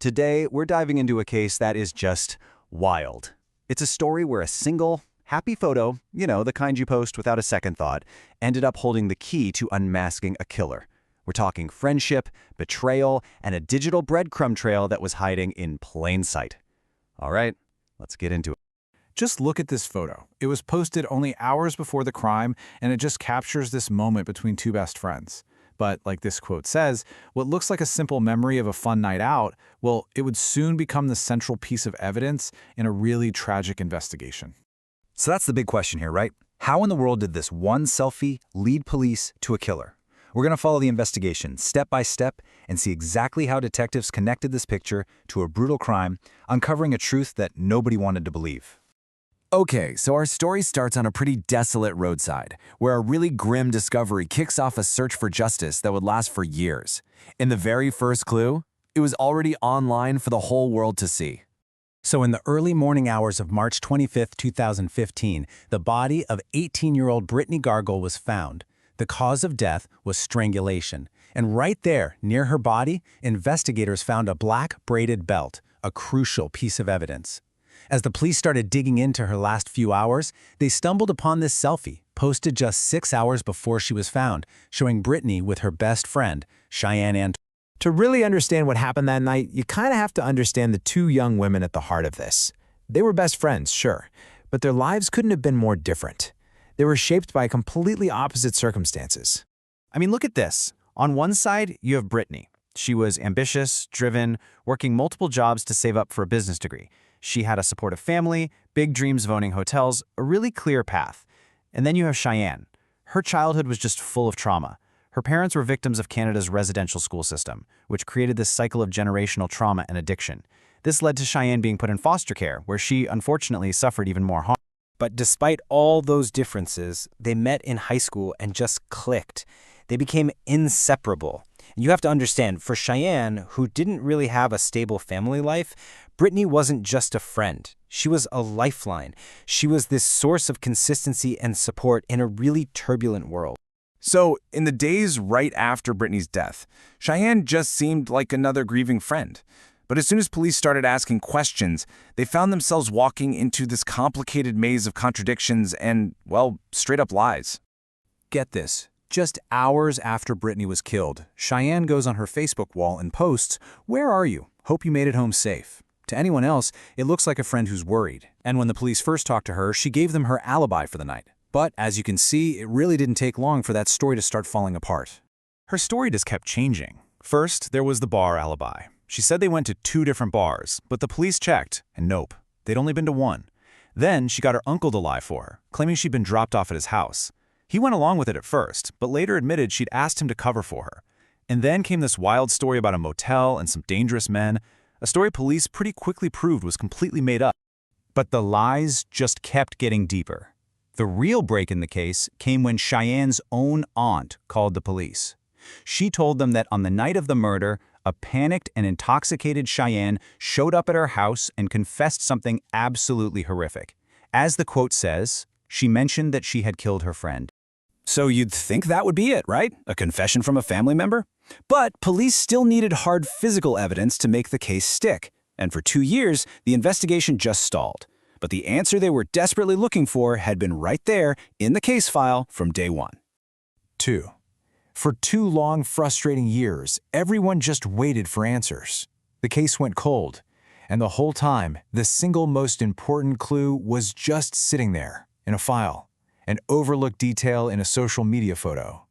Today, we're diving into a case that is just wild. It's a story where a single, happy photo, the kind you post without a second thought, ended up holding the key to unmasking a killer. We're talking friendship, betrayal, and a digital breadcrumb trail that was hiding in plain sight. All right, let's get into it. Just look at this photo. It was posted only hours before the crime, and it just captures this moment between two best friends. But like this quote says, what looks like a simple memory of a fun night out, well, it would soon become the central piece of evidence in a really tragic investigation. So that's the big question here, right? How in the world did this one selfie lead police to a killer? We're going to follow the investigation step by step and see exactly how detectives connected this picture to a brutal crime, uncovering a truth that nobody wanted to believe. Okay, so our story starts on a pretty desolate roadside, where a really grim discovery kicks off a search for justice that would last for years. In the very first clue, it was already online for the whole world to see. So in the early morning hours of March 25, 2015, the body of 18-year-old Brittany Gargle was found. The cause of death was strangulation. And right there, near her body, investigators found a black braided belt, a crucial piece of evidence. As the police started digging into her last few hours, they stumbled upon this selfie, posted just 6 hours before she was found, showing Brittany with her best friend, Cheyenne Ann. To really understand what happened that night, you kind of have to understand the two young women at the heart of this. They were best friends, sure, but their lives couldn't have been more different. They were shaped by completely opposite circumstances. I mean, look at this. On one side, you have Brittany. She was ambitious, driven, working multiple jobs to save up for a business degree. She had a supportive family, big dreams of owning hotels, a really clear path. And then you have Cheyenne. Her childhood was just full of trauma. Her parents were victims of Canada's residential school system, which created this cycle of generational trauma and addiction. This led to Cheyenne being put in foster care, where she, unfortunately, suffered even more harm. But despite all those differences, they met in high school and just clicked. They became inseparable. You have to understand, for Cheyenne, who didn't really have a stable family life, Brittany wasn't just a friend. She was a lifeline. She was this source of consistency and support in a really turbulent world. So, in the days right after Brittany's death, Cheyenne just seemed like another grieving friend. But as soon as police started asking questions, they found themselves walking into this complicated maze of contradictions and, well, straight-up lies. Get this. Just hours after Brittany was killed, Cheyenne goes on her Facebook wall and posts, "Where are you? Hope you made it home safe." To anyone else, it looks like a friend who's worried. And when the police first talked to her, she gave them her alibi for the night. But as you can see, it really didn't take long for that story to start falling apart. Her story just kept changing. First, there was the bar alibi. She said they went to 2 different bars, but the police checked, and nope, they'd only been to one. Then she got her uncle to lie for her, claiming she'd been dropped off at his house. He went along with it at first, but later admitted she'd asked him to cover for her. And then came this wild story about a motel and some dangerous men, a story police pretty quickly proved was completely made up. But the lies just kept getting deeper. The real break in the case came when Cheyenne's own aunt called the police. She told them that on the night of the murder, a panicked and intoxicated Cheyenne showed up at her house and confessed something absolutely horrific. As the quote says, she mentioned that she had killed her friend. So you'd think that would be it, right? A confession from a family member? But police still needed hard physical evidence to make the case stick. And for 2 years, the investigation just stalled. But the answer they were desperately looking for had been right there in the case file from day one. 2. For 2 long, frustrating years, everyone just waited for answers. The case went cold, and the whole time, the single most important clue was just sitting there in a file, an overlooked detail in a social media photo.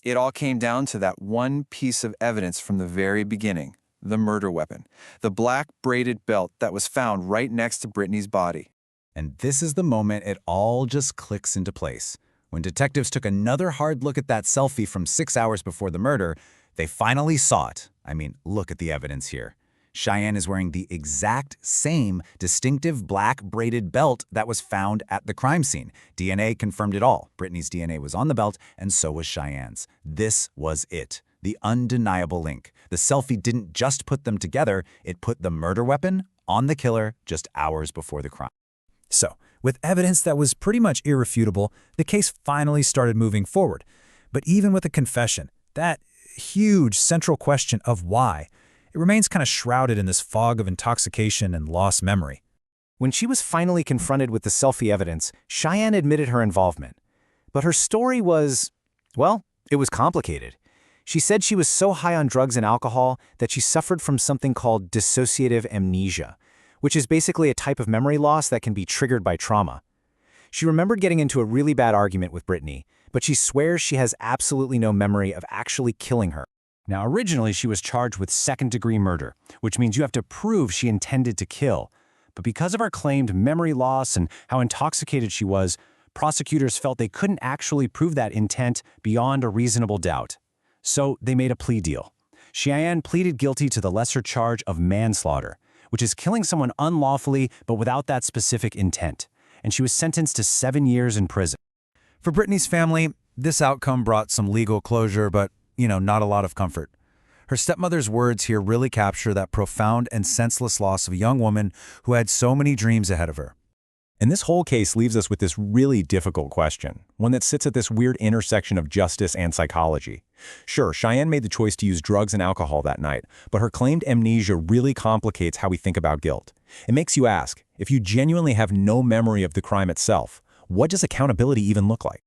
It all came down to that one piece of evidence from the very beginning, the murder weapon, the black braided belt that was found right next to Brittany's body. And this is the moment it all just clicks into place. When detectives took another hard look at that selfie from 6 hours before the murder, they finally saw it. I mean, look at the evidence here. Cheyenne is wearing the exact same distinctive black braided belt that was found at the crime scene. DNA confirmed it all. Brittany's DNA was on the belt, and so was Cheyenne's. This was it, the undeniable link. The selfie didn't just put them together, it put the murder weapon on the killer just hours before the crime. So, with evidence that was pretty much irrefutable, the case finally started moving forward. But even with the confession, that huge central question of why, It remains kind of shrouded in this fog of intoxication and lost memory. When she was finally confronted with the selfie evidence, Cheyenne admitted her involvement. But her story was, well, it was complicated. She said she was so high on drugs and alcohol that she suffered from something called dissociative amnesia, which is basically a type of memory loss that can be triggered by trauma. She remembered getting into a really bad argument with Brittany, but she swears she has absolutely no memory of actually killing her. Now, originally she was charged with second-degree murder, which means you have to prove she intended to kill. But because of her claimed memory loss and how intoxicated she was, prosecutors felt they couldn't actually prove that intent beyond a reasonable doubt. So they made a plea deal. Cheyenne pleaded guilty to the lesser charge of manslaughter, which is killing someone unlawfully but without that specific intent, and she was sentenced to 7 years in prison. For Brittany's family, this outcome brought some legal closure, but, not a lot of comfort. Her stepmother's words here really capture that profound and senseless loss of a young woman who had so many dreams ahead of her. And this whole case leaves us with this really difficult question, one that sits at this weird intersection of justice and psychology. Sure, Cheyenne made the choice to use drugs and alcohol that night, but her claimed amnesia really complicates how we think about guilt. It makes you ask, if you genuinely have no memory of the crime itself, what does accountability even look like?